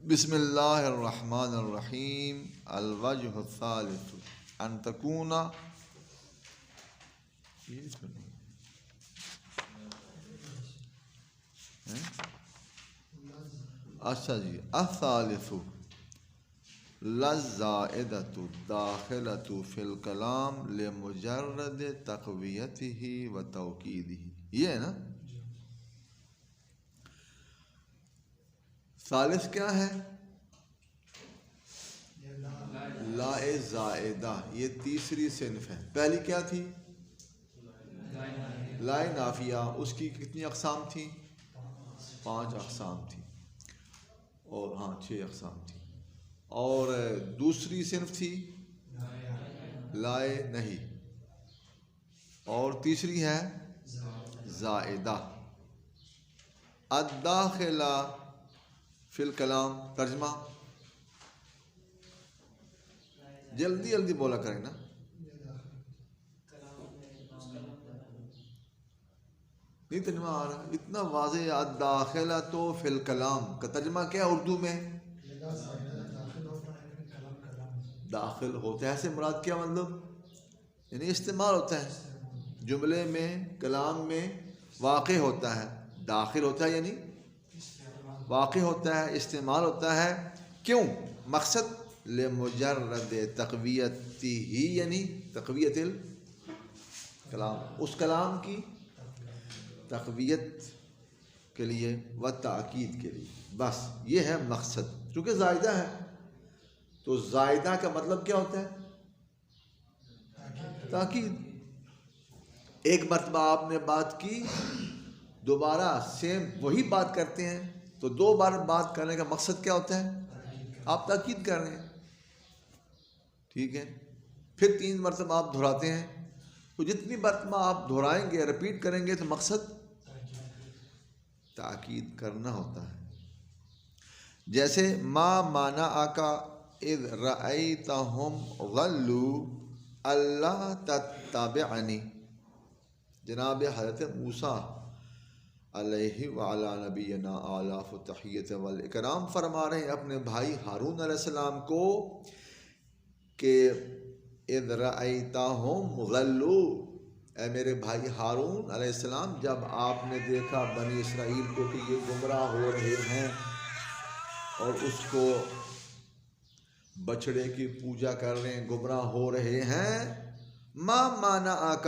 بسم اللہ الرحمن الرحیم. الوجہ الثالث ان تکون اچھا جی الثالث للزائدۃ الداخلۃ فی الکلام لمجرد تقویتہ و توکیدہ. یہ ہے نا. ثالث کیا ہے؟ لا زائدہ. یہ تیسری صنف ہے. پہلی کیا تھی؟ لا نافیہ. اس کی کتنی اقسام تھیں؟ 5 اقسام تھی. اور 6 اقسام تھی. اور دوسری صنف تھی لا نہیں. اور تیسری ہے زائدہ. الداخلہ فی الکلام. ترجمہ جلدی جلدی بولا کریں نا. نہیں ترجمہ آ رہا اتنا واضح. الداخلہ تو فی الکلام کا ترجمہ کیا ہے اردو میں؟ داخل ہوتا ہے سے مراد کیا مطلب؟ یعنی استعمال ہوتا ہے جملے میں، کلام میں واقع ہوتا ہے. داخل ہوتا ہے یعنی واقع ہوتا ہے، استعمال ہوتا ہے. کیوں؟ مقصد لمجرد تقویت ہی یعنی تقویت الکلام، اس کلام کی تقویت کے لیے و تاکید کے لیے. بس یہ ہے مقصد. چونکہ زائدہ ہے تو زائدہ کا مطلب کیا ہوتا ہے؟ تاکید. ایک مرتبہ آپ نے بات کی، دوبارہ سیم وہی بات کرتے ہیں تو 2 بار بات کرنے کا مقصد کیا ہوتا ہے؟ آپ تاکید کر رہے ہیں. ٹھیک ہے. پھر 3 مرتبہ آپ دہراتے ہیں تو جتنی مرتبہ آپ دہرائیں گے، رپیٹ کریں گے تو مقصد تاکید کرنا ہوتا ہے. جیسے ما منعک اذ رأیتہم ضلوا الا تتبعنی. جناب حضرت موسیٰ علیہ وعلی نبینا آلاف التحیۃ والاکرام فرما رہے ہیں اپنے بھائی ہارون علیہ السلام کو کہ اذ رأیتہم ضلوا، اے میرے بھائی ہارون علیہ السلام، جب آپ نے دیکھا بنی اسرائیل کو کہ یہ گمراہ ہو رہے ہیں اور اس کو بچڑے کی پوجا کر رہے ہیں، گمراہ ہو رہے ہیں، ما منعک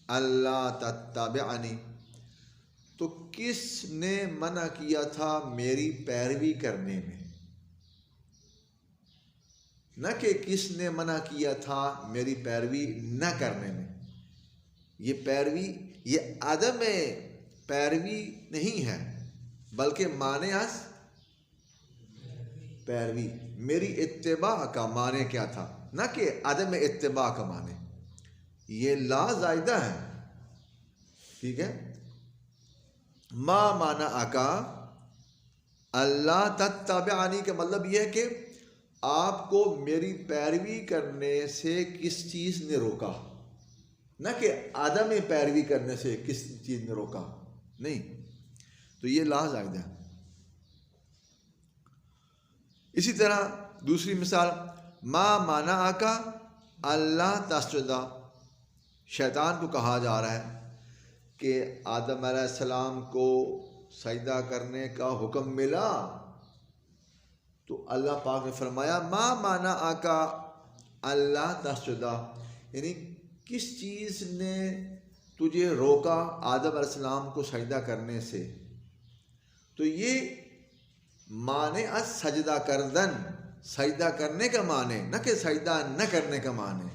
الا تتبعنی، تو کس نے منع کیا تھا میری پیروی کرنے میں؟ نہ کہ کس نے منع کیا تھا میری پیروی نہ کرنے میں. یہ پیروی، یہ عدم پیروی نہیں ہے بلکہ معنی از پیروی. میری اتباع کا معنی کیا تھا، نہ کہ عدم اتباع کا معنی. یہ لا زائدہ ہے. ٹھیک ہے. ما منعک الا تتبعنی کا مطلب یہ ہے کہ آپ کو میری پیروی کرنے سے کس چیز نے روکا، نہ کہ عدم پیروی کرنے سے کس چیز نے روکا. نہیں. تو یہ لا زائدہ ہے. اسی طرح دوسری مثال ما منعک الا تسجد. شیطان کو کہا جا رہا ہے کہ آدم علیہ السلام کو سجدہ کرنے کا حکم ملا تو اللہ پاک نے فرمایا ما منعک الا تسجد، یعنی کس چیز نے تجھے روکا آدم علیہ السلام کو سجدہ کرنے سے. تو یہ معنی از سجدہ کردن، سجدہ کرنے کا معنی، نہ کہ سجدہ نہ کرنے کا معنی.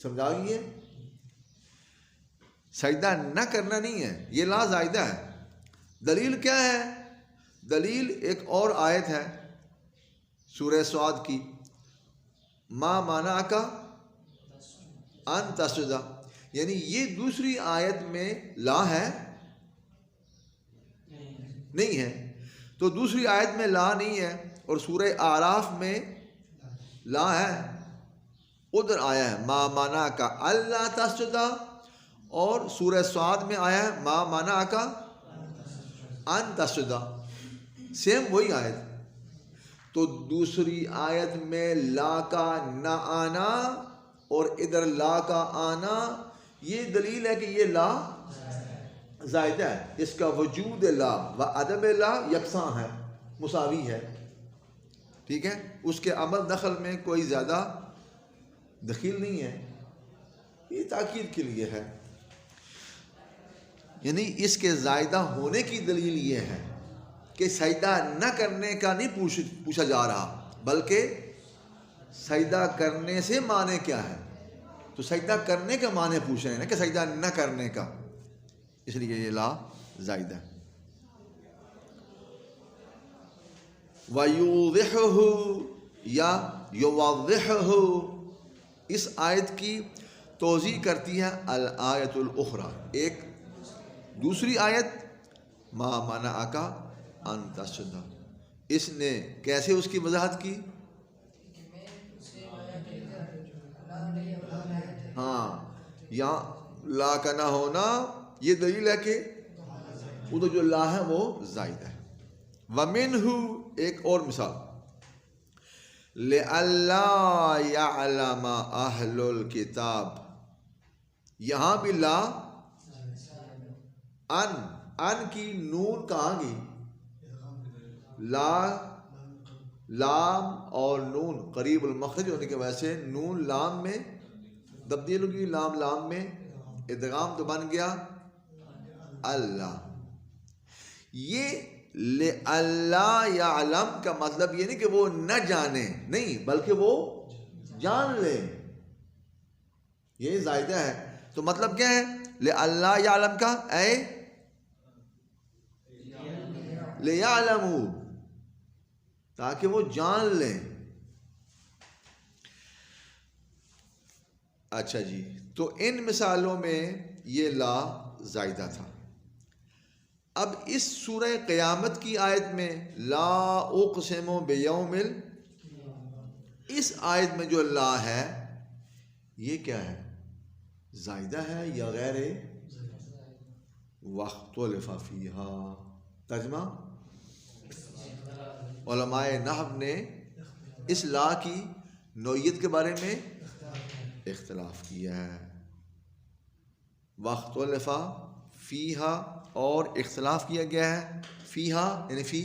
سمجھا گئی ہے؟ سجدہ نہ کرنا نہیں ہے، یہ لا زائدہ ہے. دلیل کیا ہے؟ دلیل ایک اور آیت ہے سورہ صاد کی، ما منعک ان تسجد، یعنی یہ دوسری آیت میں لا ہے نہیں ہے. تو دوسری آیت میں لا نہیں ہے اور سورہ اعراف میں لا ہے. ادھر آیا ہے ما منعک الا تسجد، اور سورہ صاد میں آیا ہے ما منعک ان تسجد. سیم وہی آیت. تو دوسری آیت میں لا کا نہ آنا اور ادھر لا کا آنا، یہ دلیل ہے کہ یہ لا زائدہ ہے. اس کا وجود لا و عدم لا یکساں ہے، مساوی ہے. ٹھیک ہے، اس کے عمل دخل میں کوئی زیادہ دخیل نہیں ہے. یہ تاکید کے لیے ہے، یعنی اس کے زائدہ ہونے کی دلیل یہ ہے کہ سجدہ نہ کرنے کا نہیں پوچھا جا رہا، بلکہ سجدہ کرنے سے معنی کیا ہے. تو سجدہ کرنے کا معنی پوچھ رہے ہیں نا، کہ سجدہ نہ کرنے کا، اس لیے یہ لا زائدہ ہے. وَيُوضِحُهُ یا يُوَضِّحُهُ، اس آیت کی توضیح کرتی ہے الآیت الاخری، ایک دوسری آیت ما منعک ان تسجد. اس نے کیسے اس کی وضاحت کی؟ ہاں، یہاں لا کا نہ ہونا یہ دلیل ہے کہ ادھر جو لا ہے وہ زائد ہے. وَمِنْهُ، ایک اور مثال، لِأَلَّا يَعْلَمَ أَهْلُ الْكِتَابِ، یہاں بھی لا ان کی نون کہاں گئی؟ لام اور نون قریب المخرج ہونے کی وجہ سے نون لام میں تبدیل ہوگی، لام میں ادغام، تو بن گیا اللہ. یہ لِأَلَّا يَعْلَمَ کا مطلب یہ نہیں کہ وہ نہ جانے، نہیں، بلکہ وہ جان لے. یہ زائدہ ہے. تو مطلب کیا ہے لِأَلَّا يَعْلَمَ کا؟ اے لِيَعْلَمُوا، تاکہ وہ جان لیں. اچھا جی، تو ان مثالوں میں یہ لا زائدہ تھا. اب اس سورہ قیامت کی آیت میں لا اقسم بیوم اس آیت میں جو لا ہے یہ کیا ہے؟ زائدہ ہے یا غیر؟ واختلف فیہا، ترجمہ علماء نحو نے اس لا کی نوعیت کے بارے میں اختلاف کیا ہے. واختلف فیہا، اور اختلاف کیا گیا ہے فیہا یعنی فی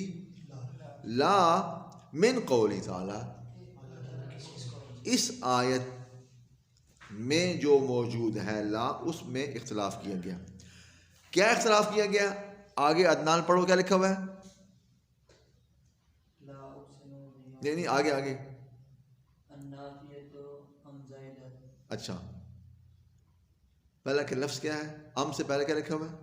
لا من قولی تعالی، اس آیت میں جو موجود ہے لا اس میں اختلاف کیا گیا. کیا اختلاف کیا گیا؟ آگے عدنان پڑھو کیا لکھا ہوا ہے. نہیں آگے اچھا، پہلا کہ لفظ کیا ہے؟ ام سے پہلے کیا لکھا ہوا ہے؟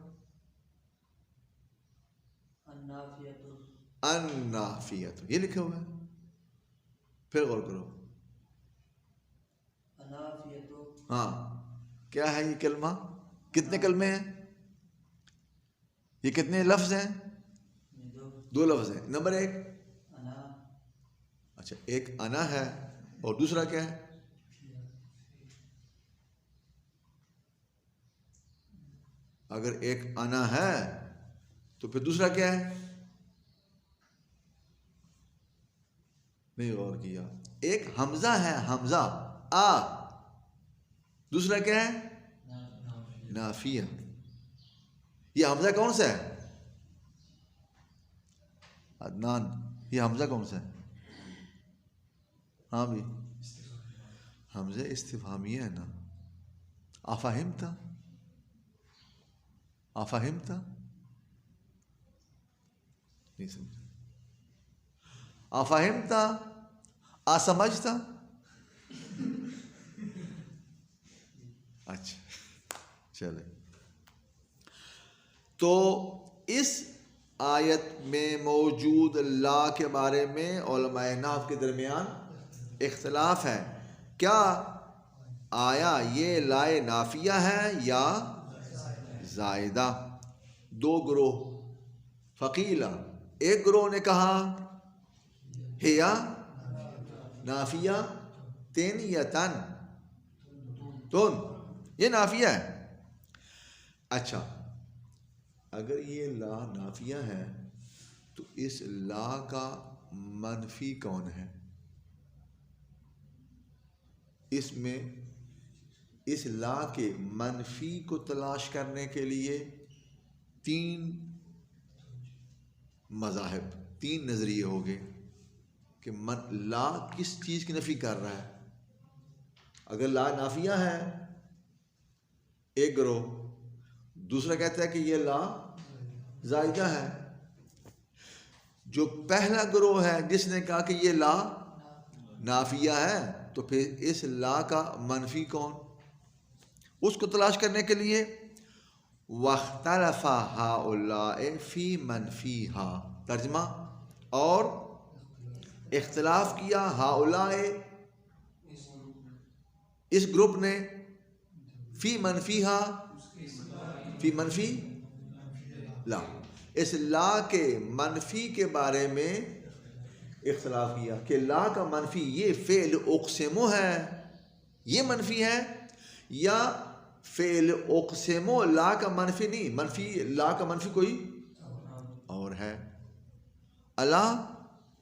النافیۃ، یہ لکھا ہوا ہے. پھر غور کرو، ہاں کیا ہے یہ کلمہ؟ کتنے کلمے ہیں؟ یہ کتنے لفظ ہیں؟ دو لفظ ہیں. نمبر ایک، اچھا ایک انا ہے اور دوسرا کیا ہے؟ اگر ایک انا ہے تو پھر دوسرا کیا ہے؟ نہیں غور کیا. ایک حمزہ ہے، حمزہ آ، دوسرا کیا ہے؟ نافیہ. یہ حمزہ کون سا ہے عدنان؟ یہ حمزہ کون سا ہے؟ ہاں بھی حمزہ استفہامیہ ہے نا. افہمتا، افہمتا، نہیں سمجھا. افہمتا، اسمجھتا. اچھا چلے. تو اس آیت میں موجود لا کے بارے میں علماء نحو کے درمیان اختلاف ہے. کیا آیا یہ لائے نافیہ ہے یا زائدہ؟ دو گروہ، فقیلہ، ایک گروہ نے کہا ہیا نافیہ تینیتن، تن، یہ نافیہ ہے. اچھا اگر یہ لا نافیہ ہے تو اس لا کا منفی کون ہے؟ اس میں اس لا کے منفی کو تلاش کرنے کے لیے 3 مذاہب، 3 نظریے ہو گئے کہ لا کس چیز کی نفی کر رہا ہے۔ اگر لا نافیہ ہے ایک گروہ، دوسرا کہتا ہے کہ یہ لا زائدہ ہے۔ جو پہلا گروہ ہے جس نے کہا کہ یہ لا نافیہ ہے، تو پھر اس لا کا منفی کون؟ اس کو تلاش کرنے کے لیے وَاخْتَلَفَ هَؤُلَاءِ فِي مَنْفِيهَا، ترجمہ، اور اختلاف کیا ہؤلاء اس گروپ نے، فی منفیہا، فی منفی لا، اس لا کے منفی کے بارے میں اختلاف کیا کہ لا کا منفی یہ فعل اقسمو ہے، یہ منفی ہے، یا فعل اقسمو لا کا منفی نہیں، منفی لا کا منفی کوئی اور ہے۔ الا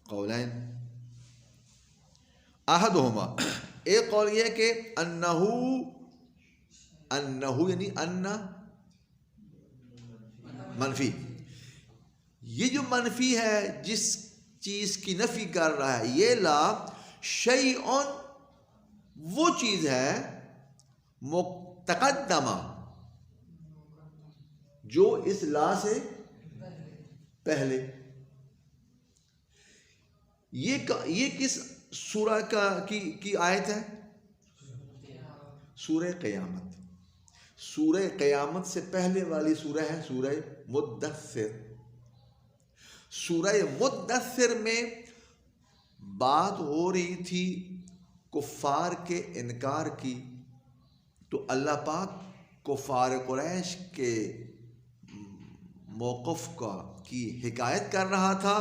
قولین، احدہما، ایک قول یہ کہ انہو یعنی ان منفی، یہ جو منفی ہے جس چیز کی نفی کر رہا ہے یہ لا، شیئن وہ چیز ہے، متقدمہ جو اس لا سے پہلے۔ یہ کس سورہ کی آیت ہے؟ سورہ قیامت۔ سورہ قیامت سے پہلے والی سورہ ہے سورہ مدثر۔ سورہ مدثر میں بات ہو رہی تھی کفار کے انکار کی، تو اللہ پاک کفار قریش کے موقف کی حکایت کر رہا تھا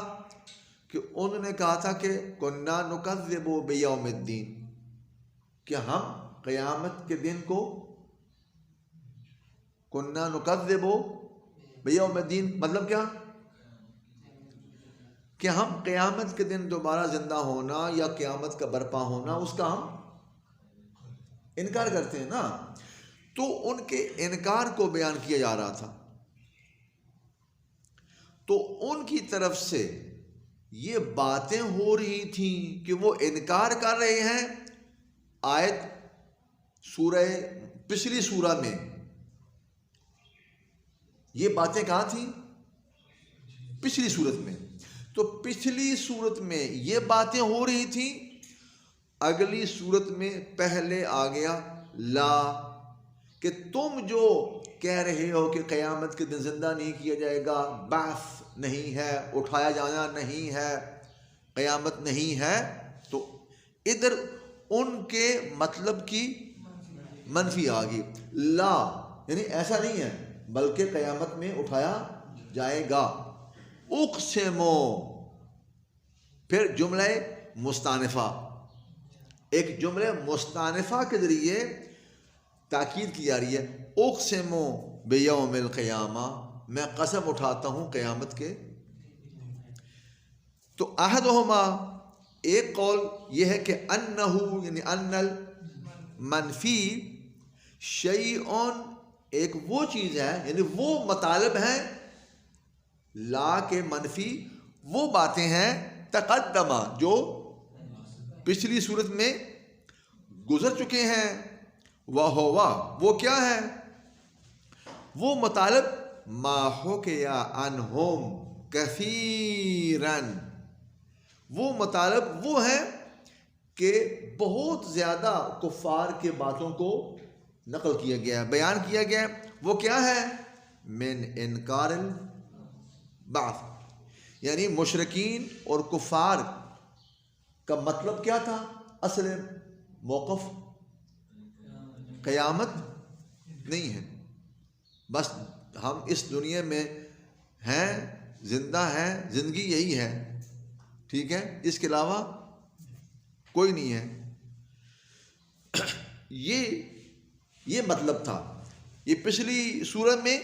کہ انہوں نے کہا تھا کہ کنا نکذب بیوم الدین، کہ ہم قیامت کے دن کو، کنا نکذب بیوم الدین مطلب کیا؟ کہ ہم قیامت کے دن دوبارہ زندہ ہونا یا قیامت کا برپا ہونا اس کا ہم انکار کرتے ہیں نا۔ تو ان کے انکار کو بیان کیا جا رہا تھا، تو ان کی طرف سے یہ باتیں ہو رہی تھیں کہ وہ انکار کر رہے ہیں۔ آیت پچھلی سورہ میں یہ باتیں کہاں تھیں؟ پچھلی صورت میں۔ تو پچھلی صورت میں یہ باتیں ہو رہی تھیں، اگلی صورت میں پہلے آ گیا لا، کہ تم جو کہہ رہے ہو کہ قیامت کے دن زندہ نہیں کیا جائے گا، بعث نہیں ہے، اٹھایا جانا نہیں ہے، قیامت نہیں ہے، تو ادھر ان کے مطلب کی منفی آ گئی۔ لا یعنی ایسا نہیں ہے بلکہ قیامت میں اٹھایا جائے گا۔ اقسمو، پھر جملہ مستانفہ، ایک جملہ مستانفہ کے ذریعے تاکید کی جا رہی ہے۔ اقسمو بیوم القیامہ، میں قسم اٹھاتا ہوں قیامت کے۔ تو احدہما، ایک قول یہ ہے کہ انہو یعنی ان المنفی شیئن، ایک وہ چیز ہے، یعنی وہ مطالب ہیں لا کے منفی، وہ باتیں ہیں تقدمہ جو پچھلی صورت میں گزر چکے ہیں۔ وہ کیا ہے؟ وہ مطالب ما حکیا عنہم کثیراً، وہ مطالب وہ ہیں کہ بہت زیادہ کفار کے باتوں کو نقل کیا گیا ہے، بیان کیا گیا ہے۔ وہ کیا ہے؟ من انکار البعث، یعنی مشرکین اور کفار کا مطلب کیا تھا؟ اصل موقف قیامت نہیں ہے، بس ہم اس دنیا میں ہیں، زندہ ہیں، زندگی یہی ہے، ٹھیک ہے، اس کے علاوہ کوئی نہیں ہے۔ یہ مطلب تھا یہ پچھلی صورت میں۔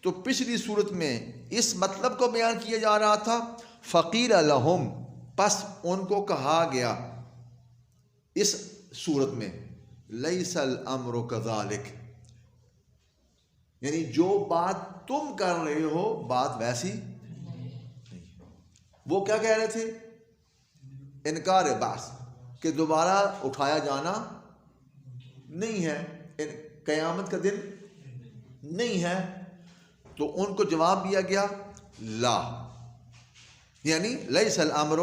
تو پچھلی صورت میں اس مطلب کو بیان کیا جا رہا تھا، فقیل لہم، پس ان کو کہا گیا اس صورت میں، لیس الامر کذالک، یعنی جو بات تم کر رہے ہو بات ویسی نہیں۔ وہ کیا کہہ رہے تھے؟ انکار بعث، کہ دوبارہ اٹھایا جانا نہیں ہے، قیامت کا دن نہیں ہے۔ تو ان کو جواب دیا گیا لا، یعنی لیس الامر،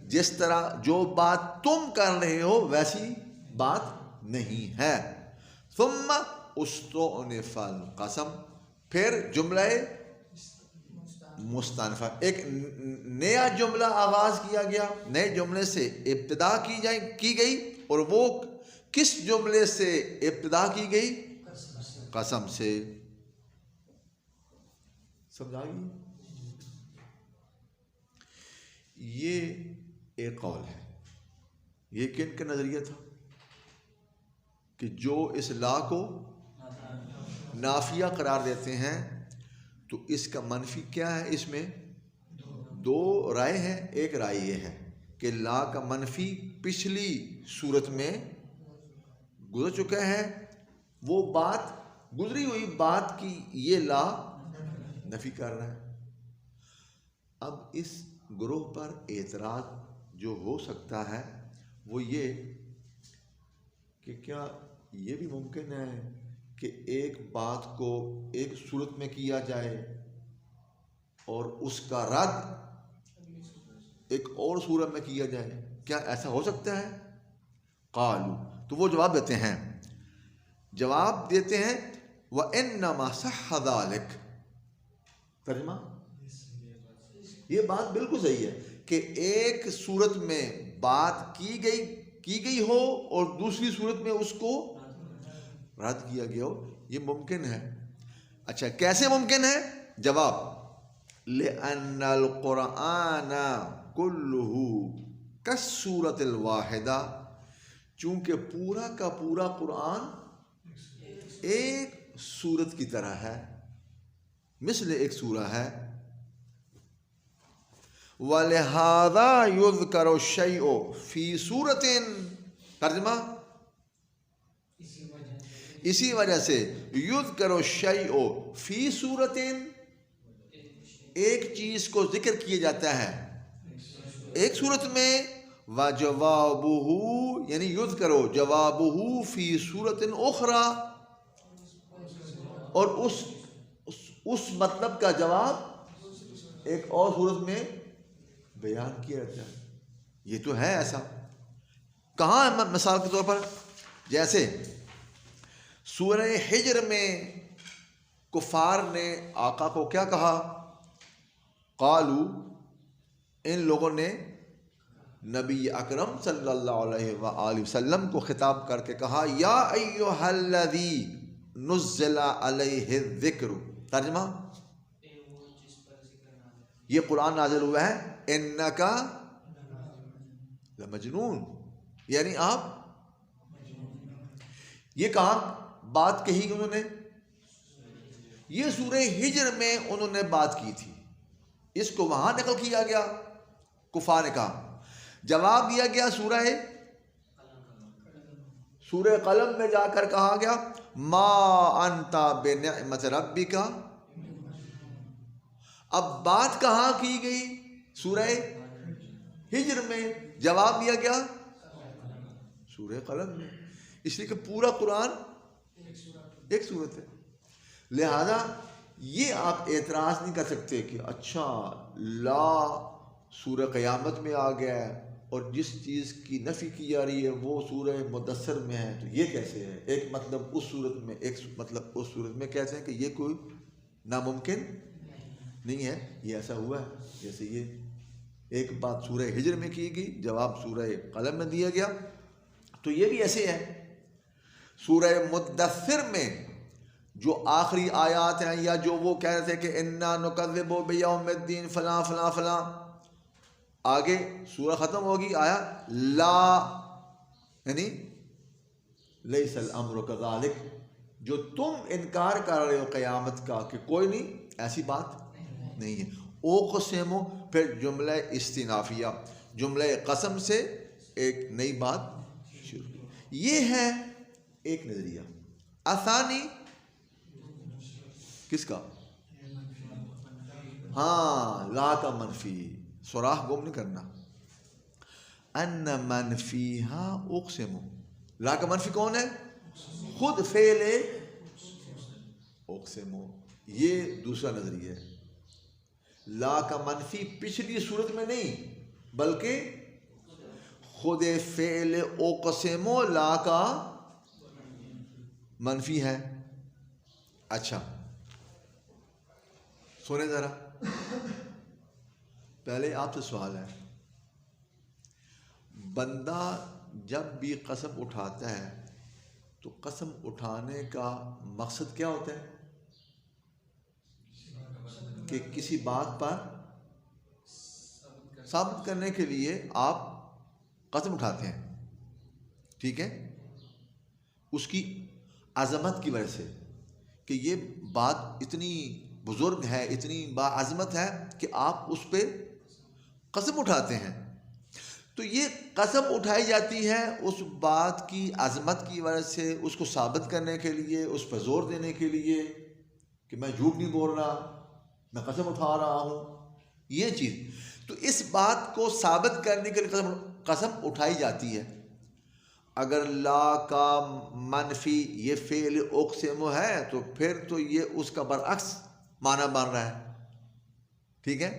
جس طرح جو بات تم کر رہے ہو ویسی بات نہیں ہے۔ ثم استؤنف القسم، پھر جملہ مستأنفہ، ایک نیا جملہ آغاز کیا گیا، نئے جملے سے ابتدا کی گئی، اور وہ کس جملے سے ابتدا کی گئی؟ قسم سے۔ سمجھا گئی؟ یہ ایک قول ہے۔ یہ کن کا نظریہ تھا؟ کہ جو اس لا کو نافیہ قرار دیتے ہیں تو اس کا منفی کیا ہے؟ اس میں دو رائے ہیں۔ ایک رائے یہ ہے کہ لا کا منفی پچھلی صورت میں گزر چکا ہے، وہ بات گزری ہوئی بات کی یہ لا نفی کر رہا ہے۔ اب اس گروہ پر اعتراض جو ہو سکتا ہے وہ یہ کہ کیا یہ بھی ممکن ہے کہ ایک بات کو ایک صورت میں کیا جائے اور اس کا رد ایک اور صورت میں کیا جائے؟ کیا ایسا ہو سکتا ہے؟ قالو، تو وہ جواب دیتے ہیں وَإِنَّمَا صَحَّ ذَلِكَ، ترجمہ یہ بات بالکل صحیح ہے کہ ایک صورت میں بات کی گئی ہو اور دوسری صورت میں اس کو رد کیا گیا ہو، یہ ممکن ہے۔ اچھا، کیسے ممکن ہے؟ جواب، لِأَنَّ الْقُرْآنَ كُلُّهُ كَالسُّورَةِ الْوَاحِدَةِ، چونکہ پورا کا پورا قرآن ایک سورت کی طرح ہے، مثل ایک سورہ ہے۔ وَلِهَذَا يُذْكَرُ الشَّيْءُ فِي سُورَةٍ، ترجمہ اسی وجہ سے یذکر الشیء فی صورت، ایک چیز کو ذکر کیا جاتا ہے ایک صورت میں، وجوابہ، یعنی یذکر جوابہ فی صورت اخری، اور اس مطلب کا جواب ایک اور صورت میں بیان کیا جاتا ہے۔ یہ تو ہے ایسا۔ کہاں ہے؟ مثال کے طور پر جیسے سورہ حجر میں کفار نے آقا کو کیا کہا؟ قالو، ان لوگوں نے نبی اکرم صلی اللہ علیہ وآلہ وسلم کو خطاب کر کے کہا، یا ایھا الذی نزل علیہ الذکر، ترجمہ یہ قرآن نازل ہوا ہے، انکا لمجنون، یعنی آپ، یہ کہاں بات کہی کہ انہوں نے؟ یہ سورہ ہجر میں انہوں نے بات کی تھی، اس کو وہاں نقل کیا گیا، کفار نے کہا۔ جواب دیا گیا سورہ قلم میں جا کر کہا گیا، ما انت بنعمت ربک۔ اب بات کہاں کی گئی؟ سورہ ہجر میں۔ جواب دیا گیا سورہ قلم میں، اس لیے کہ پورا قرآن ایک صورت ہے۔ لہذا یہ آپ اعتراض نہیں کر سکتے کہ اچھا لا سورہ قیامت میں آ گیا ہے اور جس چیز کی نفی کی جا رہی ہے وہ سورہ مدثر میں ہے، تو یہ کیسے ہے؟ ایک مطلب اس صورت میں، ایک مطلب اس صورت میں، کہتے ہیں کہ یہ کوئی ناممکن نہیں ہے۔ یہ ایسا ہوا ہے جیسے یہ ایک بات سورہ ہجر میں کی گئی، جواب سورہ قلم میں دیا گیا، تو یہ بھی ایسے ہے۔ سورہ مدثر میں جو آخری آیات ہیں، یا جو وہ کہہ رہے تھے کہ انا نکذب بیوم الدین فلاں فلاں فلاں، آگے سورہ ختم ہوگی، آیا لا، یعنی لیس الامر کذالک، جو تم انکار کر رہے ہو قیامت کا کہ کوئی نہیں، ایسی بات نہیں ہے۔ اوقسم پھر جملہ استنافیہ، جملہ قسم سے ایک نئی بات شروع. یہ ہے ایک نظریہ. آسانی کس کا؟ ہاں، لا کا منفی، سوراخ گم نہیں کرنا. ان منفیہا اقسم، لا کا منفی کون ہے؟ خود فعل اقسم. یہ دوسرا نظریہ ہے. لا کا منفی پچھلی صورت میں نہیں بلکہ خود فعل اقسم لا کا منفی ہے. اچھا سنیں ذرا، پہلے آپ سے سوال ہے، بندہ جب بھی قسم اٹھاتا ہے تو قسم اٹھانے کا مقصد کیا ہوتا ہے؟ کہ کسی بات پر ثابت کرنے کے لیے آپ قسم اٹھاتے ہیں، ٹھیک ہے، اس کی عظمت کی وجہ سے کہ یہ بات اتنی بزرگ ہے، اتنی باعظمت ہے کہ آپ اس پہ قسم اٹھاتے ہیں. تو یہ قسم اٹھائی جاتی ہے اس بات کی عظمت کی وجہ سے، اس کو ثابت کرنے کے لیے، اس پر زور دینے کے لیے کہ میں جھوٹ نہیں بول رہا، میں قسم اٹھا رہا ہوں. یہ چیز تو اس بات کو ثابت کرنے کے لیے قسم اٹھائی جاتی ہے. اگر لا کا منفی یہ فعل اقسم ہے تو پھر تو یہ اس کا برعکس معنی بن رہا ہے. ٹھیک ہے،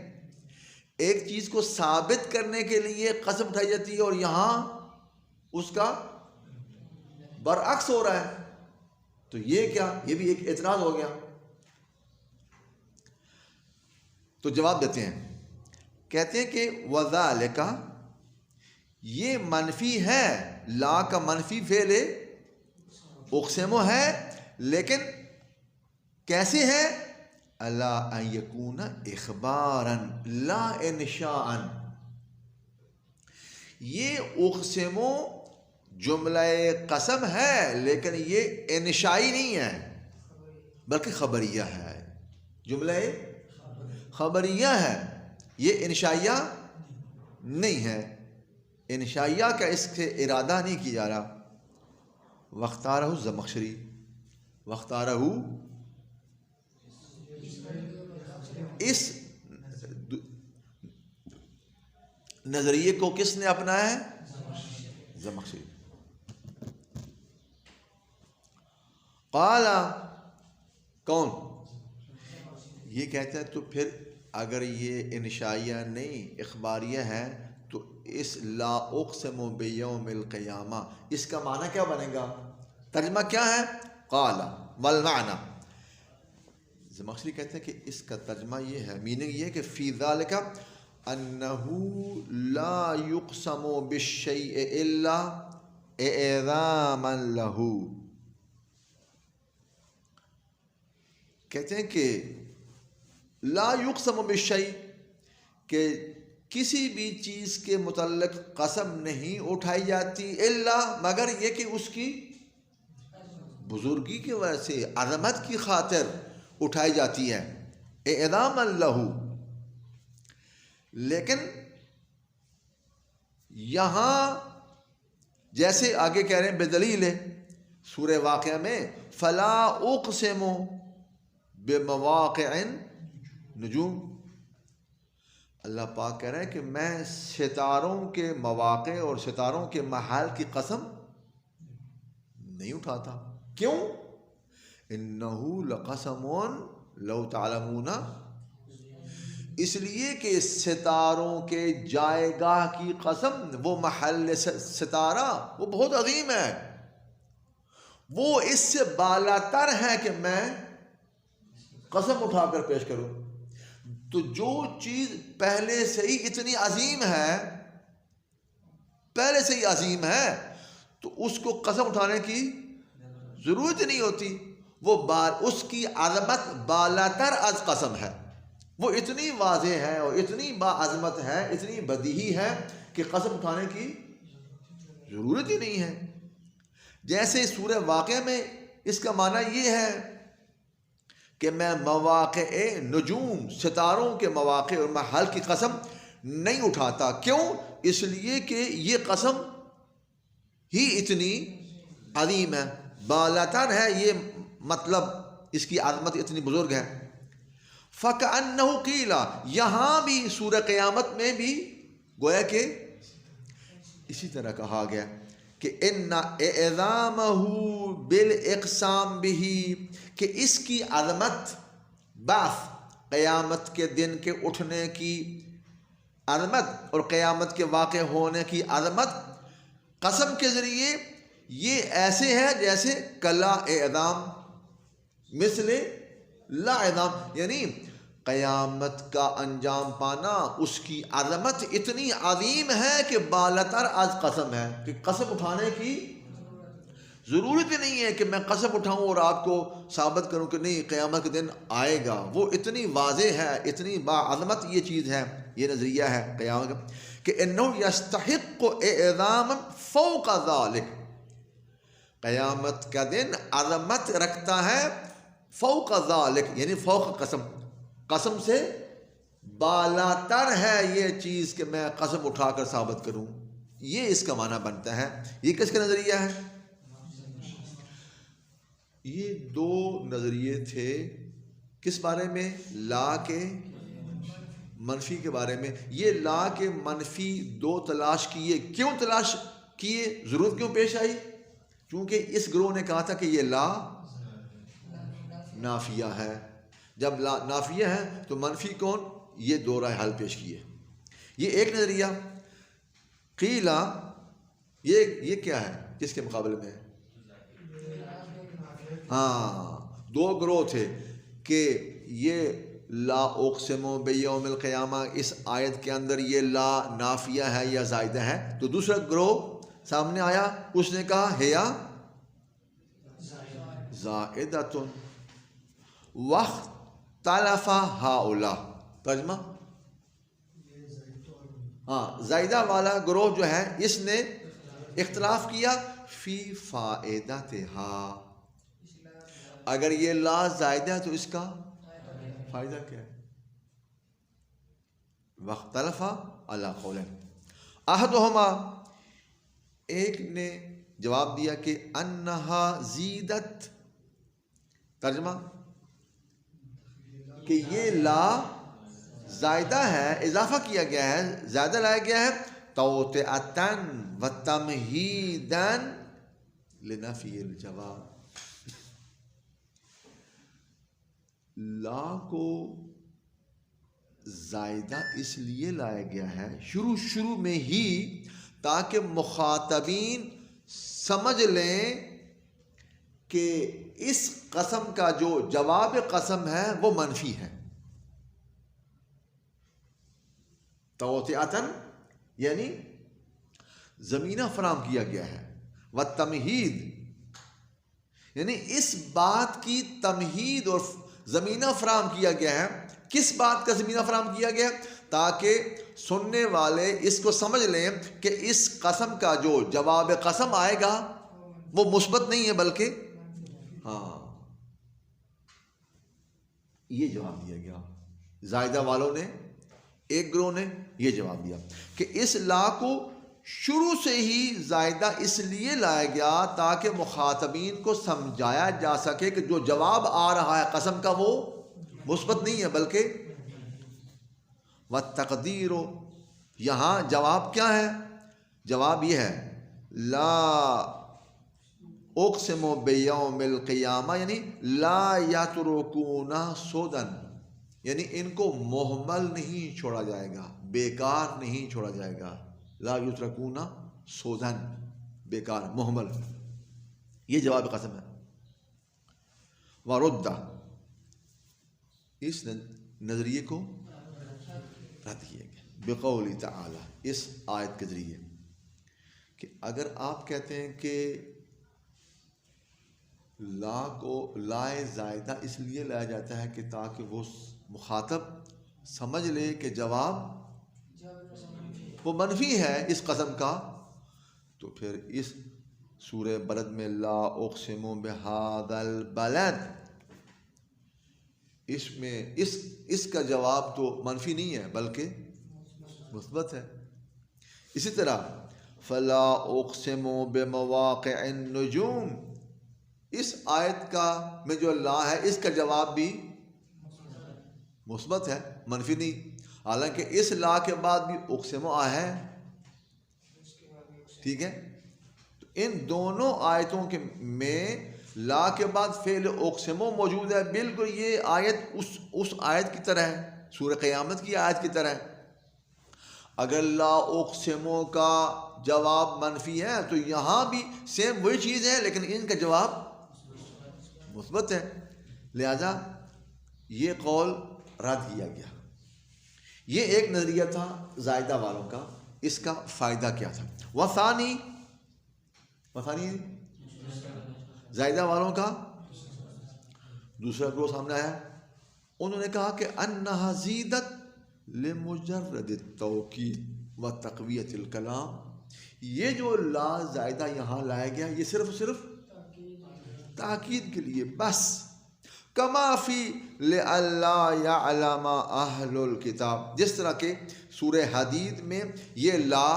ایک چیز کو ثابت کرنے کے لیے قسم اٹھائی جاتی ہے اور یہاں اس کا برعکس ہو رہا ہے. تو یہ کیا؟ یہ بھی ایک اعتراض ہو گیا. تو جواب دیتے ہیں، کہتے ہیں کہ وذالک، یہ منفی ہے، لا کا منفی فعل اقسم ہے، لیکن کیسے ہے؟ الا ان یکون اخبارا لا انشاء. یہ اقسم جملہ قسم ہے لیکن یہ انشائی نہیں ہے بلکہ خبریہ ہے. جملہ خبریہ ہے، یہ انشائیہ نہیں ہے. انشائیہ کا اس سے ارادہ نہیں کیا جا رہا. واختارہ زمخشری، واختارہ اس نظریے کو کس نے اپنایا ہے؟ زمخشری. قال، کون؟ یہ کہتے ہیں تو پھر اگر یہ انشائیہ نہیں اخباریہ ہے تو اس لا اقسم بیوم القیامہ اس کا معنی کیا بنے گا؟ ترجمہ کیا ہے؟ قال والمعنی. زمخشری کہتے ہیں کہ اس کا ترجمہ یہ ہے، میننگ یہ ہے کہ فی ذالک انہ لا یقسم بالشیء الا اعظاما لہ. کہتے ہیں کہ لا یقسم بالشیء، کہ کسی بھی چیز کے متعلق قسم نہیں اٹھائی جاتی الا مگر یہ کہ اس کی بزرگی کی وجہ سے، عظمت کی خاطر اٹھائی جاتی ہے، اعظاما لہ. لیکن یہاں جیسے آگے کہہ رہے ہیں بدلیل سورہ واقعہ میں فلا اقسم بمواقع النجوم، اللہ پاک کہہ رہے ہیں کہ میں ستاروں کے مواقع اور ستاروں کے محال کی قسم نہیں اٹھاتا. کیوں؟ انہ لقسم لو تعلمون، اس لیے کہ ستاروں کے جائے گاہ کی قسم، وہ محل ستارہ وہ بہت عظیم ہے، وہ اس سے بالا تر ہے کہ میں قسم اٹھا کر پیش کروں. تو جو چیز پہلے سے ہی اتنی عظیم ہے، پہلے سے ہی عظیم ہے، تو اس کو قسم اٹھانے کی ضرورت نہیں ہوتی. وہ اس کی عظمت بالا تر از قسم ہے، وہ اتنی واضح ہے اور اتنی باعظمت ہے، اتنی بدیہی ہے کہ قسم اٹھانے کی ضرورت ہی نہیں ہے. جیسے سورہ واقعہ میں اس کا معنی یہ ہے کہ میں مواقع نجوم ستاروں کے مواقع اور محل کی قسم نہیں اٹھاتا. کیوں؟ اس لیے کہ یہ قسم ہی اتنی عظیم ہے، بالاتر ہے، یہ مطلب اس کی عظمت اتنی بزرگ ہے. فَكَأَنَّهُ قِيلَ، یہاں بھی سورہ قیامت میں بھی گویا کہ اسی طرح کہا گیا کہ ان اعظامہ بالاقسام بھی، کہ اس کی عظمت، بعث قیامت کے دن کے اٹھنے کی عظمت اور قیامت کے واقع ہونے کی عظمت قسم کے ذریعے یہ ایسے ہے جیسے کلا اعظام مثل لا اعظام، یعنی قیامت کا انجام پانا اس کی عظمت اتنی عظیم ہے کہ بالاتر از قسم ہے، کہ قسم اٹھانے کی ضرورت نہیں ہے کہ میں قسم اٹھاؤں اور آپ کو ثابت کروں کہ نہیں قیامت کے دن آئے گا. وہ اتنی واضح ہے، اتنی باعظمت یہ چیز ہے، یہ نظریہ ہے قیامت کا کہ انہ یستحق اعظاما فوق ذلک، قیامت کا دن عظمت رکھتا ہے فوق ذلک، یعنی فوق قسم، قسم سے بالاتر ہے یہ چیز کہ میں قسم اٹھا کر ثابت کروں. یہ اس کا معنی بنتا ہے. یہ کس کا نظریہ ہے؟ یہ دو نظریے تھے کس بارے میں؟ لا کے منفی کے بارے میں. یہ لا کے منفی دو تلاش کیے. کیوں تلاش کیے؟ ضرورت کیوں پیش آئی؟ چونکہ اس گروہ نے کہا تھا کہ یہ لا نافیہ ہے. جب لا نافیہ ہے تو منفی کون؟ یہ دو رائے حل پیش کیے. یہ ایک نظریہ. قیلا یہ کیا ہے؟ کس کے مقابلے میں؟ ہاں، دو گروہ تھے کہ یہ لا اقسم بیوم القیامہ، اس آیت کے اندر یہ لا نافیہ ہے یا زائدہ ہے. تو دوسرا گروہ سامنے آیا، اس نے کہا ہیا زائدۃ واختلف ہؤلاء. ترجمہ، ہاں، زائدہ والا گروہ جو ہے اس نے اختلاف کیا فی فائدتہا، اگر یہ لا زائدہ ہے تو اس کا فائدہ کیا ہے؟ واختلف علی قولین، احدہما، ایک نے جواب دیا کہ انہا زیدت. ترجمہ کہ یہ لا زائدہ ہے، اضافہ کیا گیا ہے، زیادہ لایا گیا ہے، توطئۃً و تمہیداً لنفی الجواب. لا کو زائدہ اس لیے لایا گیا ہے شروع میں ہی تاکہ مخاطبین سمجھ لیں کہ اس قسم کا جو جواب قسم ہے وہ منفی ہے. توطئۃً یعنی زمینہ فراہم کیا گیا ہے، و تمہید یعنی اس بات کی تمہید اور زمینہ فراہم کیا گیا ہے. کس بات کا زمینہ فراہم کیا گیا؟ تاکہ سننے والے اس کو سمجھ لیں کہ اس قسم کا جو جواب قسم آئے گا وہ مثبت نہیں ہے بلکہ ہاں. یہ جواب دیا گیا زائدہ والوں نے، ایک گروہ نے یہ جواب دیا کہ اس لا کو شروع سے ہی زائدہ اس لیے لایا گیا تاکہ مخاطبین کو سمجھایا جا سکے کہ جو جواب آ رہا ہے قسم کا وہ مثبت نہیں ہے بلکہ والتقدیر. یہاں جواب کیا ہے؟ جواب یہ ہے لا اقسم بیوم القیامہ، یعنی لا یترکون سودا، یعنی ان کو مہمل نہیں چھوڑا جائے گا، بیکار نہیں چھوڑا جائے گا. لا یترکون سودا، بیکار، مہمل، یہ جواب قسم ہے. ورد، اس نظریے کو رد کیا گیا بقول تعالی، اس آیت کے ذریعے کہ اگر آپ کہتے ہیں کہ لا کو لائے زائدہ اس لیے لایا جاتا ہے کہ تاکہ وہ مخاطب سمجھ لے کہ جواب وہ منفی ہے اس قسم کا، تو پھر اس سورہ بلد میں لا اقسم بہذا البلد اس میں اس کا جواب تو منفی نہیں ہے بلکہ مثبت ہے. اسی طرح فلا اقسم بمواقع النجوم، اس آیت کا میں جو لا ہے اس کا جواب بھی مثبت ہے، منفی نہیں. حالانکہ اس لا کے بعد بھی اقسم ہے، ٹھیک ہے. تو ان دونوں آیتوں کے میں لا کے بعد فعل اقسم موجود ہے. بالکل یہ آیت اس آیت کی طرح ہے، سورہ قیامت کی آیت کی طرح ہے. اگر لا اقسم کا جواب منفی ہے تو یہاں بھی سیم وہی چیز ہے لیکن ان کا جواب مثبت ہے. لہذا یہ قول رد کیا گیا. یہ ایک نظریہ تھا زائدہ والوں کا. اس کا فائدہ کیا تھا؟ وثانی زائدہ والوں کا دوسرا گروہ سامنے آیا. انہوں نے کہا کہ انہا زیدت لمجرد التوکید و تقویت الکلام، یہ جو لا زائدہ یہاں لایا گیا یہ صرف تاکید کے لیے بس. کما فی لئلا یعلم اہل الکتاب، جس طرح کہ سورہ حدید میں یہ لا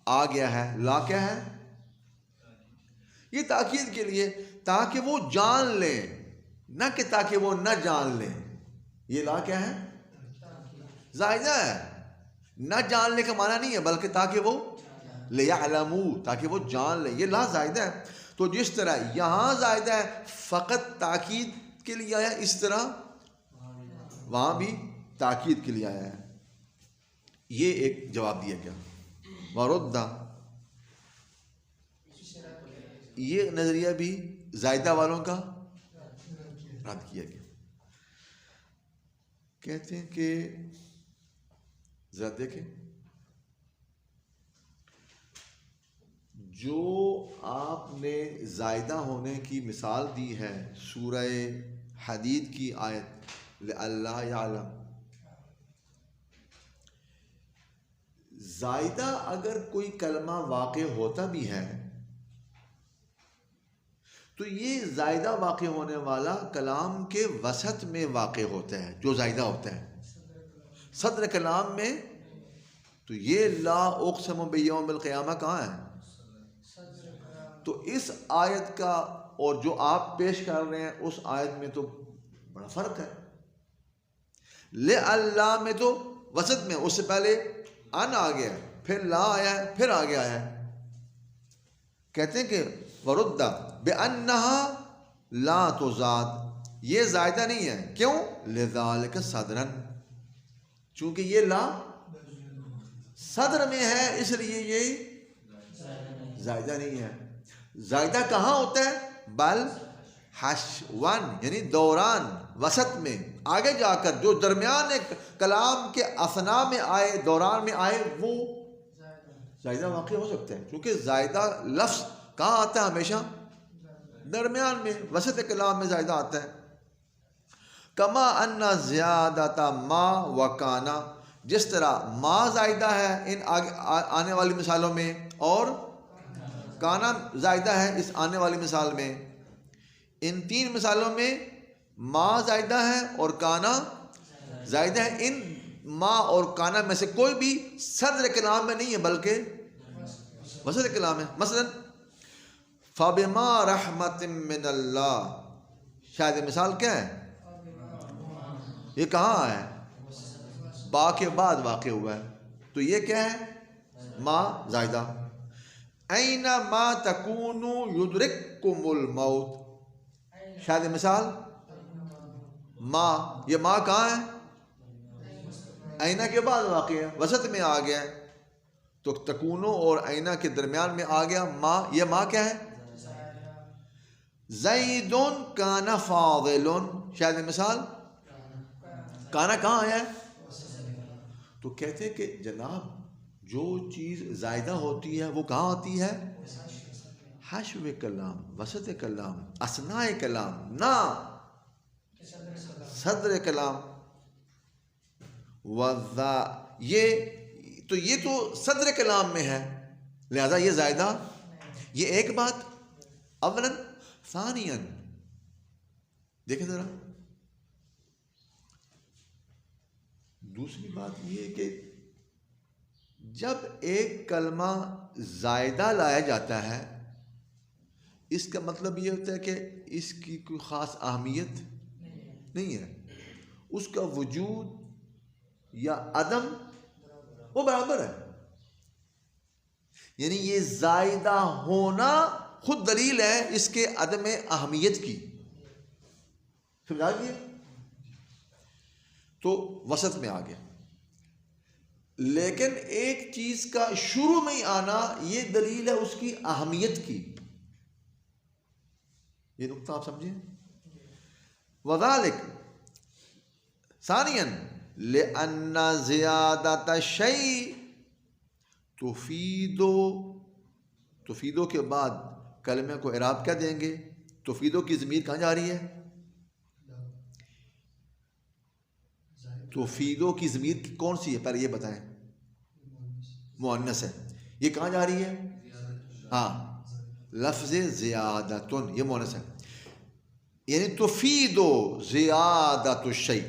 آ گیا ہے. لا کیا ہے؟ یہ تاکید کے لیے، تاکہ وہ جان لیں، نہ کہ تاکہ وہ نہ جان لیں. یہ لا کیا ہے؟ زائدہ ہے. نہ جاننے کا معنی نہیں ہے بلکہ تاکہ وہ لیعلموا، تاکہ وہ جان لیں. یہ لا زائدہ ہے. تو جس طرح یہاں زائدہ ہے فقط تاکید کے لیے آیا، اس طرح وہاں بھی تاکید کے لیے آیا ہے. یہ ایک جواب دیا گیا. وردہ، یہ نظریہ بھی زائدہ والوں کا رد کیا گیا. کہتے ہیں کہ ذرا دیکھیں، جو آپ نے زائدہ ہونے کی مثال دی ہے سورہ حدید کی آیت لئلا یعلم، زائدہ اگر کوئی کلمہ واقع ہوتا بھی ہے تو یہ زائدہ واقع ہونے والا کلام کے وسط میں واقع ہوتا ہے. جو زائدہ ہوتا ہے صدر کلام میں، تو یہ لا اقسم بیوم القیامہ کہاں ہے؟ تو اس آیت کا اور جو آپ پیش کر رہے ہیں اس آیت میں تو بڑا فرق ہے. لئلا میں تو وسط میں، اس سے پہلے ان آ گیا، پھر لا آیا ہے، پھر آگے آیا ہے. کہتے ہیں کہ وردہ بِأَنَّهَا لا تزاد، یہ زائدہ نہیں ہے. کیوں؟ لذالک صدرن، چونکہ یہ لا صدر میں ہے اس لیے یہ زائدہ نہیں ہے. زائدہ کہاں ہوتا ہے؟ بل حشون، یعنی دوران، وسط میں، آگے جا کر جو درمیان کلام کے اثناء میں آئے، دوران میں آئے، وہ زائدہ واقع ہو سکتا ہے. کیونکہ زائدہ لفظ کہاں آتا ہے؟ ہمیشہ درمیان میں، وسط کلام میں زائدہ آتا ہے. کما ان زیادت ما و کانا، جس طرح ما زائدہ ہے ان آنے والی مثالوں میں اور کانا زائدہ ہے اس آنے والی مثال میں. ان تین مثالوں میں ما زائدہ ہے اور کانا زائدہ ہے. ان ما اور کانا میں سے کوئی بھی صدر کلام میں نہیں ہے بلکہ وسط کلام ہے. مثلا فَبِمَا رَحْمَةٍ مِّنَ اللَّهِ، شاید مثال کیا ہے؟ یہ کہاں ہے؟ با کے بعد واقع ہوا ہے، تو یہ کیا ہے؟ ما زائدہ. اَيْنَمَا تَكُونُوا يُدْرِكْكُمُ الْمَوْتِ، شاید مثال ما، یہ ما کہاں ہے؟ اینا کے بعد واقع ہے، وسط میں آ گیا ہے. تو تکونو اور اینا کے درمیان میں آ گیا ما. یہ ما کیا ہے؟ زیدن کان فاضل، شاید مثال کانا کہاں آیا ہے؟ تو کہتے ہیں کہ جناب جو چیز زائدہ ہوتی ہے وہ کہاں ہوتی ہے؟ حشو کلام، وسط کلام، اثناء کلام، نہ صدر کلام. یہ تو صدر کلام میں ہے لہذا یہ زائدہ. یہ ایک بات. اولاً، ثانیاً، دیکھیں ذرا، دوسری بات یہ ہے کہ جب ایک کلمہ زائدہ لایا جاتا ہے اس کا مطلب یہ ہوتا ہے کہ اس کی کوئی خاص اہمیت نہیں ہے، اس کا وجود یا عدم وہ برابر ہے. یعنی یہ زائدہ ہونا خود دلیل ہے اس کے عدم اہمیت کی. سمجھا گیا؟ تو وسط میں آ گیا. لیکن ایک چیز کا شروع میں ہی آنا یہ دلیل ہے اس کی اہمیت کی. یہ نقطہ آپ سمجھیں. وذالک ثانیاً لأن زیادت الشیء تفیدو کے بعد کلمے کو اعراب کیا دیں گے؟ تفیدو کی ضمیر کہاں جا رہی ہے؟ تفیدو کی ضمیر کون سی ہے پہلے یہ بتائیں. مؤنث ہے. یہ کہاں جا رہی ہے؟ ہاں لفظ زیادتن یہ مؤنث ہے. یعنی تفیدو زیادت الشیء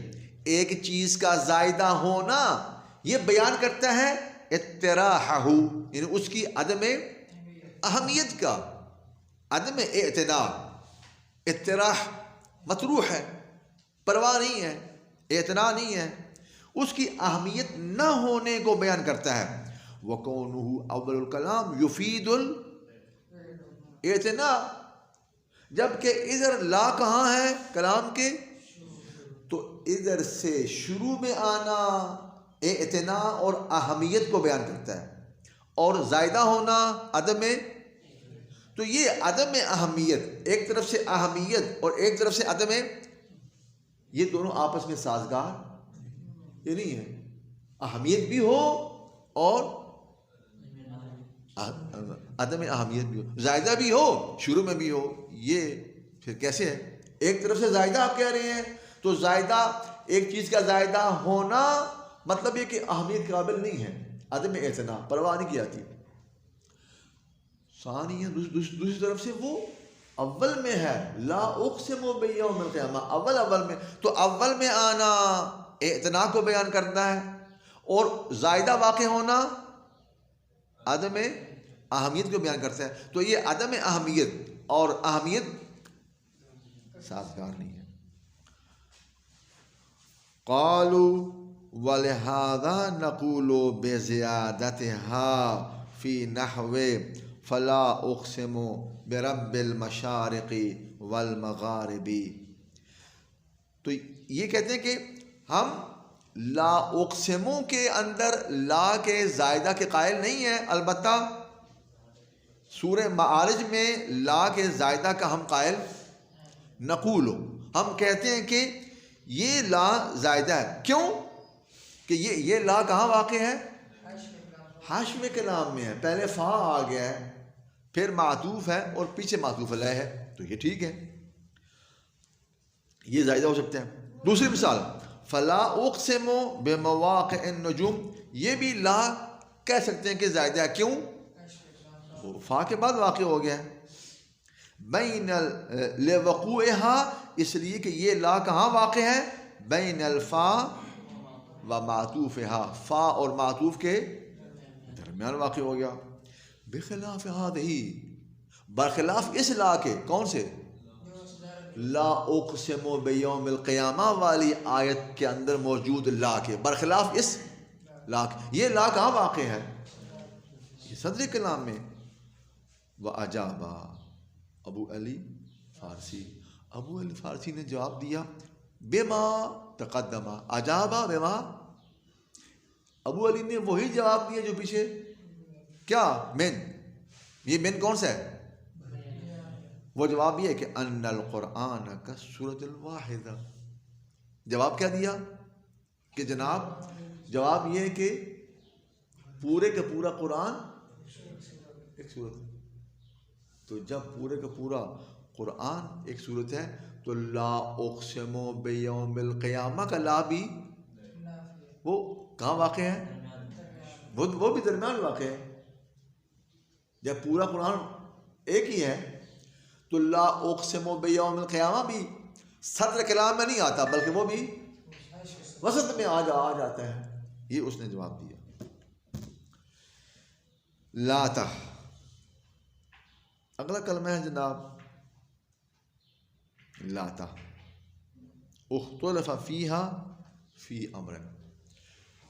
ایک چیز کا زائدہ ہونا یہ بیان کرتا ہے اطراحہ یعنی اس کی عدم اہمیت کا. عدم اعتنا. اطراح مطروح ہے، پرواہ نہیں ہے، اعتنا نہیں ہے، اس کی اہمیت نہ ہونے کو بیان کرتا ہے. وَكَوْنُهُ اول الکلام یفید الاعتنا. جبکہ ادھر لا کہاں ہے کلام کے؟ تو ادھر سے شروع میں آنا اعتنا اور اہمیت کو بیان کرتا ہے، اور زائدہ ہونا عدم. تو یہ عدم اہمیت، ایک طرف سے اہمیت اور ایک طرف سے عدم، یہ دونوں آپس میں سازگار یہ نہیں ہے. اہمیت بھی ہو اور عدم اہمیت بھی ہو، زائدہ بھی ہو شروع میں بھی ہو. یہ پھر کیسے ہے؟ ایک طرف سے زائدہ آپ کہہ رہے ہیں تو زائدہ ایک چیز کا زائدہ ہونا مطلب یہ کہ اہمیت قابل نہیں ہے، عدم اعتنا، پرواہ نہیں کی جاتی. ثانیہ دوسری طرف سے وہ اول میں ہے لا اقسم بیوم القیامہ، اول میں، تو اول میں آنا اعتنا کو بیان کرتا ہے اور زائدہ واقع ہونا عدم اہمیت کو بیان کرتا ہے. تو یہ عدم اہمیت اور اہمیت سازگار نہیں ہے. قالوا ولہذا نقول بزیادتها فی نحو فلا اقسم برب المشارق والمغارب. تو یہ کہتے ہیں کہ ہم لا اقسموں کے اندر لا کے زائدہ کے قائل نہیں ہیں، البتہ سورہ معارج میں لا کے زائدہ کا ہم قائل نقول، ہم کہتے ہیں کہ یہ لا زائدہ ہے. کیوں کہ یہ لا کہاں واقع ہے؟ حاشو کلام میں ہے. پہلے فا آ گیا ہے، پھر معطوف ہے اور پیچھے معطوف علیہ ہے، تو یہ ٹھیک ہے، یہ زائدہ ہو سکتے ہیں. دوسری مثال فلا اقسم بمواقع النجوم، یہ بھی لا کہہ سکتے ہیں کہ زائدہ ہے. کیوں؟ فا کے بعد واقع ہو گیا ہے. بین لوقوعها، اس لیے کہ یہ لا کہاں واقع ہے؟ بین الفا و معطوفها، فا اور معطوف کے درمیان واقع ہو گیا. بخلاف هذه، برخلاف اس لا کے. کون سے؟ لا اقسم بیوم القیامہ والی آیت کے اندر موجود لا کے برخلاف اس لا کے. یہ لا کہاں واقع ہے؟ یہ صدر کلام میں. وَأَجَابَ ابو علی فارسی، ابو علی فارسی نے جواب دیا بما تقدم. اجابا بما، ابو علی نے وہی جواب دیا جو پیچھے. کیا؟ من. یہ من کون سا ہے؟ وہ جواب یہ ہے کہ ان القرآن کا سورۃ الواحدہ. جواب کیا دیا کہ جناب جواب یہ ہے کہ پورے کا پورا قرآن ایک سورت. تو جب پورے کا پورا قرآن ایک سورت ہے تو لا اقسم بیوم القیامہ کا لا بھی وہ کہاں واقع ہے؟ وہ بھی درمیان واقع ہے. جب پورا قرآن ایک ہی ہے تو لا اقسم بیوم القیامہ بھی صدر کلام میں نہیں آتا، بلکہ وہ بھی وسط میں آ جاتا ہے. یہ اس نے جواب دیا. لاتا اگلا کلمہ ہے جناب لاتا. اختلف فیہا فی امر.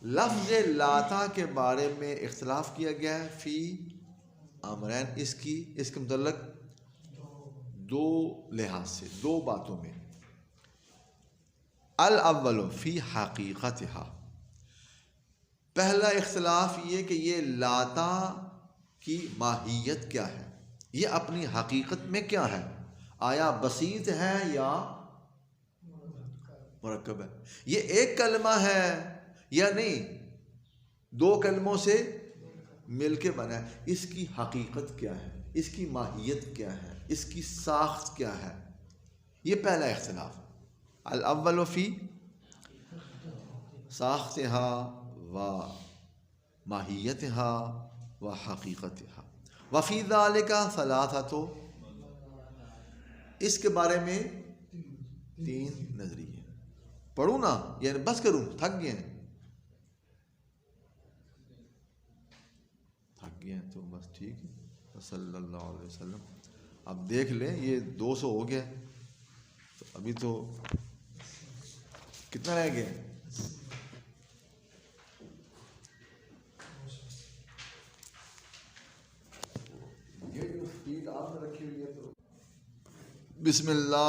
لفظ لاتا کے بارے میں اختلاف کیا گیا ہے فی امرین، اس کے متعلق دو لحاظ سے، دو باتوں میں. الاول فی حقیقتہا، پہلا اختلاف یہ کہ یہ لاتا کی ماہیت کیا ہے، یہ اپنی حقیقت میں کیا ہے، آیا بسیط ہے یا مرکب ہے، یہ ایک کلمہ ہے یا نہیں، دو کلموں سے مل کے بنا ہے. اس کی حقیقت کیا ہے، اس کی ماہیت کیا ہے، اس کی ساخت کیا ہے، یہ پہلا اختلاف. الاول فی ساختہا و ماہیتہا و حقیقتہا وفی ذالک ثلاثۃ، اس کے بارے میں تین نظریے. پڑھوں نا یعنی بس کروں، تھک گئے تو بس ٹھیک ہے. صلی اللہ علیہ وسلم. اب دیکھ لیں یہ 200 ہو گیا تو ابھی تو کتنا رہ گیا؟ یہ جو اسپیڈ آپ نے رکھی ہوئی ہے تو بسم اللہ